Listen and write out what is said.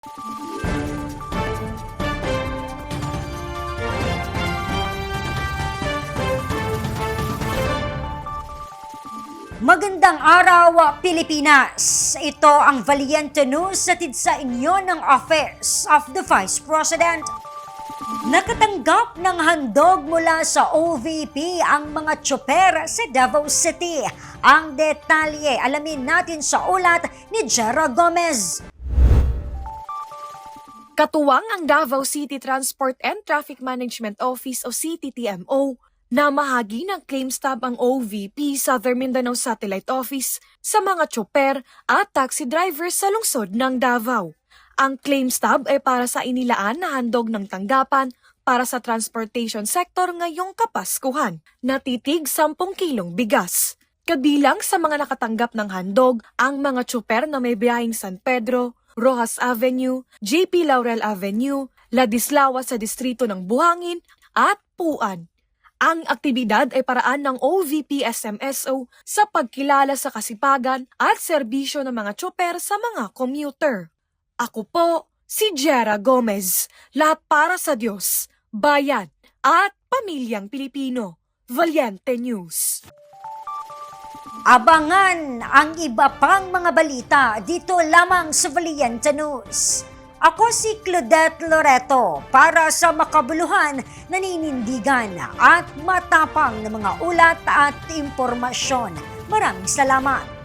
Magandang araw, Pilipinas! Ito ang Valiente News hatid sa inyo ng Office of the Vice President. Nakatanggap ng handog mula sa OVP ang mga tsoper sa Davao City. Ang detalye, alamin natin sa ulat ni Jera Gomez. Katuwang ang Davao City Transport and Traffic Management Office o CTTMO na mahagi ng claim stub ang OVP Southern Mindanao Satellite Office sa mga tsoper at taxi drivers sa lungsod ng Davao. Ang claim stub ay para sa inilaan na handog ng tanggapan para sa transportation sector ngayong Kapaskuhan, natitig 10 kilong bigas. Kabilang sa mga nakatanggap ng handog ang mga tsoper na may biyaheng San Pedro, Rojas Avenue, JP Laurel Avenue, Ladislao sa distrito ng Buhangin at Puan. Ang aktibidad ay paraan ng OVP SMSO sa pagkilala sa kasipagan at serbisyo ng mga tsoper sa mga commuter. Ako po, si Jera Gomez, lahat para sa Diyos, bayan at pamilyang Pilipino. Valiente News. Abangan ang iba pang mga balita dito lamang sa Valiente News. Ako si Claudette Loreto para sa makabuluhan, naninindigan at matapang na mga ulat at impormasyon. Maraming salamat.